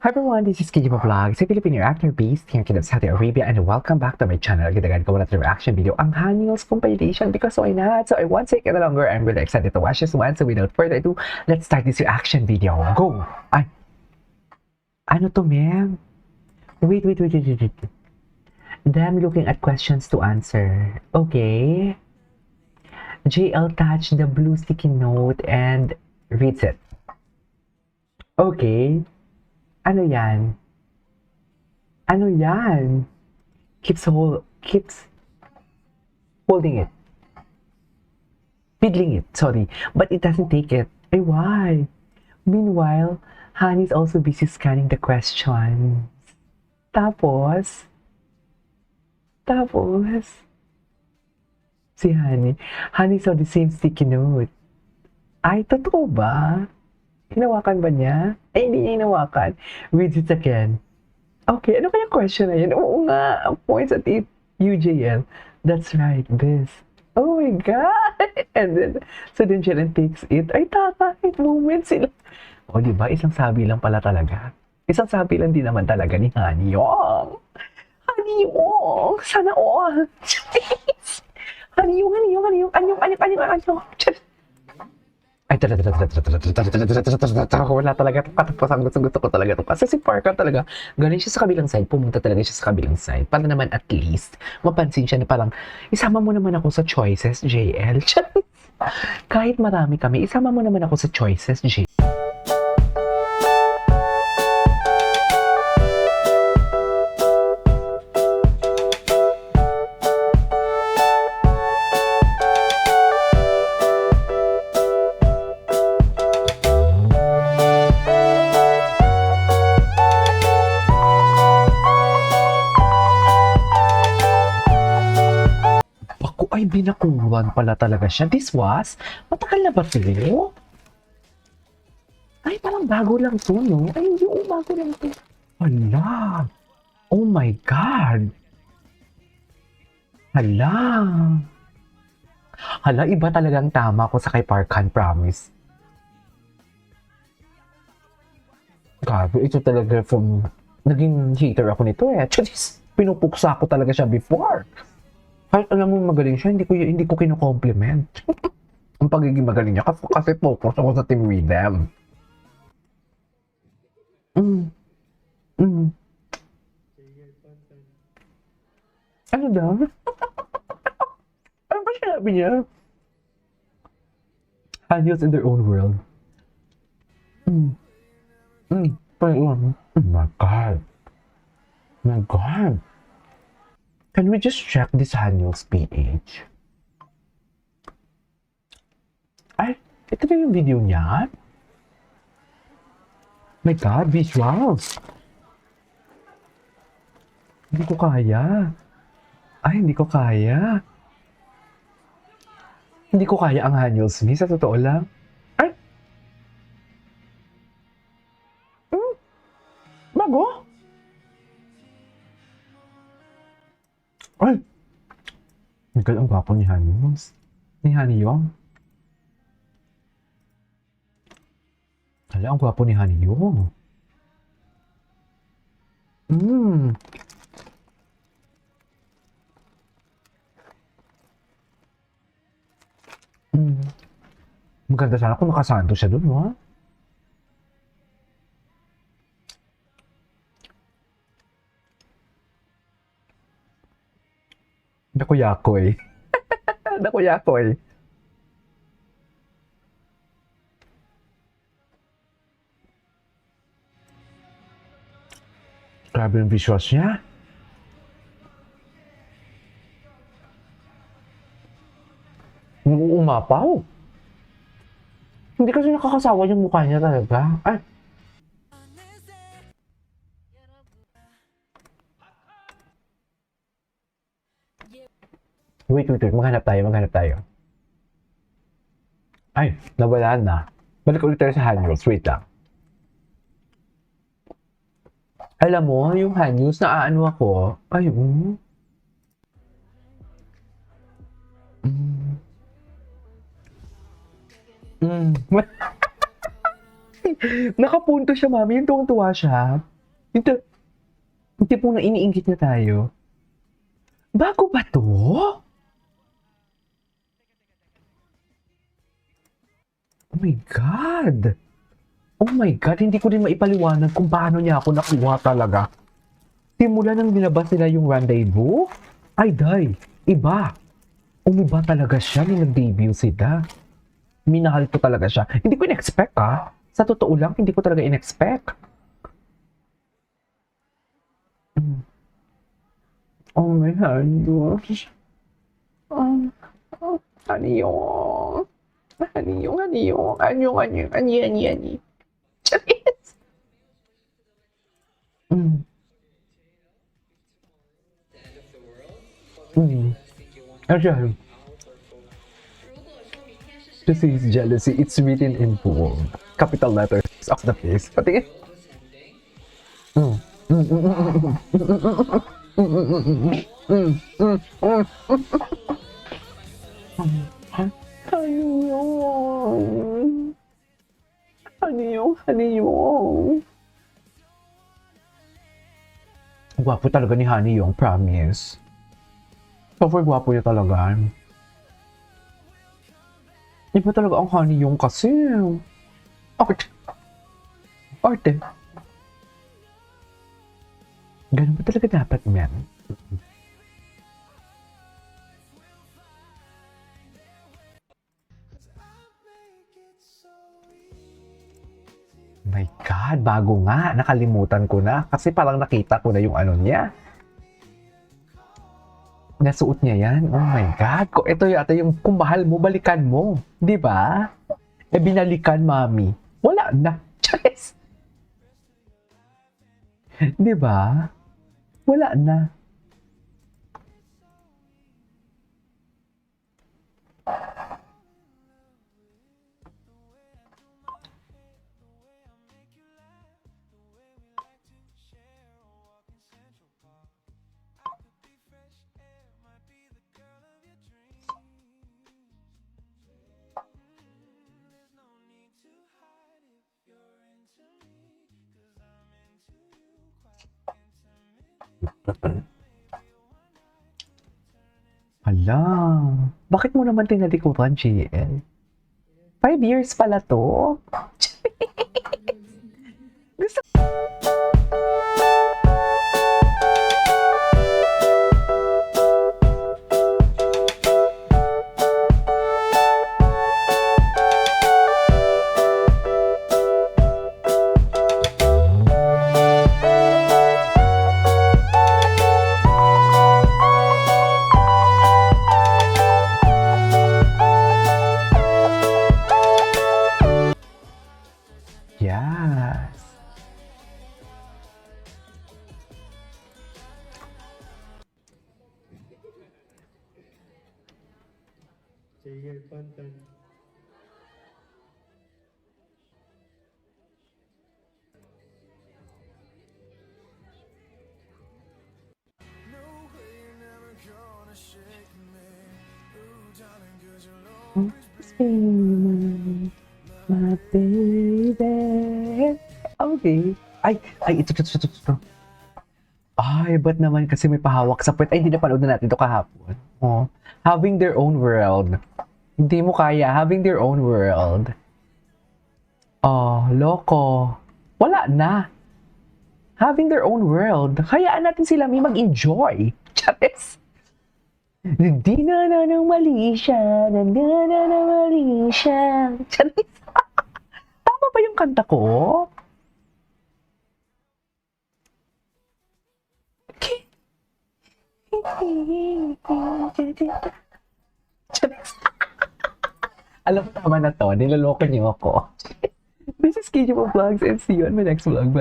Hi everyone, this is Kiji Vlog, sa Filipino actor based here in Saudi Arabia, and welcome back to my channel. Ginagan ko na ito reaction video ang Haniel's compilation because why not? So I won't take it longer. I'm really excited to watch this one. So without further ado, let's start this reaction video. Go! Ay! Ano to, ma'am? Wait. Them looking at questions to answer. Okay. JL touched the blue sticky note and reads it. Okay. Ano yan? Ano yan? Keeps holding it. Fiddling it, sorry. But it doesn't take it. Ay, why? Meanwhile, Honey's also busy scanning the questions. Tapos, si Honey saw the same sticky note. Ay, totoo ba? Hinawakan ba niya? Ay, hindi niya hinawakan. Read it again. Okay, ano kaya question na yun? Oo nga, points at it. UJL. That's right, this. Oh my God! And then, so then Jelen takes it. Ay, takahit moment sila. O, diba? Isang sabi lang pala talaga. Isang sabi lang din naman talaga ni Hanyong. Hanyong! Sana all! Hanyong! Anyong! Ay, wala talaga itong katapusan. Gusto ko talaga ito. Kasi si Parker talaga, galing siya sa kabilang side, pumunta talaga siya sa kabilang side. Para naman at least, mapansin siya na parang, isama mo naman ako sa choices, JL. Kahit marami kami, isama mo naman ako sa choices, JL. Ay, binakuran pala talaga siya. This was? Matagal na ba ito? Ay, parang bago lang to, no? Ay, hindi, bago lang to. Hala. Oh my God. Hala. Hala, iba talagang tama ko sa kay Parkan, promise. Grabe, ito talaga from... Naging hater ako nito eh. Charis, pinupuksa ko talaga siya before. Kahit alam mo magaling siya, hindi ko kino-compliment. Ang pagiging magaling niya kasi focus ako sa Team Rhythm. Ano daw? Ano ba sinabi niya? Haniels in their own world. Oh my God. My God. Can we just check this Haniel's PH? Ay, ito na yung video niya? My God, visuals! Hindi ko kaya. Ay, hindi ko kaya. Hindi ko kaya ang Haniel's me, sa totoo lang. Ay! Bago? Ay! Miguel, ang gwapo ni Haniels. Ni Haniyong. Hala, ang gwapo ni Haniyong. Maganda sana kung nakasanto siya dun, ha? Dakuyakoy. Dakuyakoy. Grabe yung visuals niya. Umapaw. Hindi kasi nakakasawa yung mukha niya talaga. Ay. Wait. Maghanap tayo. Ay, nawala na. Balik ulit tayo sa Haniels. Wait lang. Alam mo, yung Haniels, naaano ako. Ay, Nakapunto siya, mami. Yung tuwang-tuwa siya. Hindi, hindi po na iniinggit na tayo. Bago ba to? Oh my God! Oh my God, hindi ko rin maipaliwanag kung paano niya ako nakuha talaga. Simula nang nilabas nila yung Rendezvous, ay day, iba. Umiba talaga siya nung nag-debut sila. Minahal ko talaga siya. Hindi ko in-expect Sa totoo lang, hindi ko talaga in-expect. Oh my gosh. Oh, oh, anyong. Anyong. Charis. Mm. Mm. Actually, this is jealousy. It's written in bold. Capital letters of the face. Patingin. Mm. Mm, mm, mm, mm, mm, mm, mm, mm. Ano yung? Gwapo talaga ni Honey yung promise. Super gwapo niya talaga. Iba talaga ang Honey yung kasi. Arte. Arte. Ganun ba talaga dapat yan? My God, bago nga. Nakalimutan ko na. Kasi parang nakita ko na yung ano niya. Nasuot niya yan. Oh my God. Kung ito yata yung kung mahal mo, balikan mo. Di ba? Binalikan, mami. Wala na. Charis. Di ba? Wala na. Hala, bakit mo naman tinalikuran, GL? 5 years pala to? Gusto Yes. My baby. Okay. Ito. Ay, ba't naman kasi may pahawak sa puwet? Ay, hindi napanood na natin ito kahapon. Oh, Having Their Own World. Hindi mo kaya, Having Their Own World. Oh, loko. Wala na. Having Their Own World. Hayaan natin sila may mag-enjoy. Charis. Di na ng mali siya. Na ng mali siya. Charis. Tama ba yung kanta ko? Charis. Alam mo, tama na to. Niloloko niyo ako. This is KJ Vlogs and see you on my next vlog. Bye.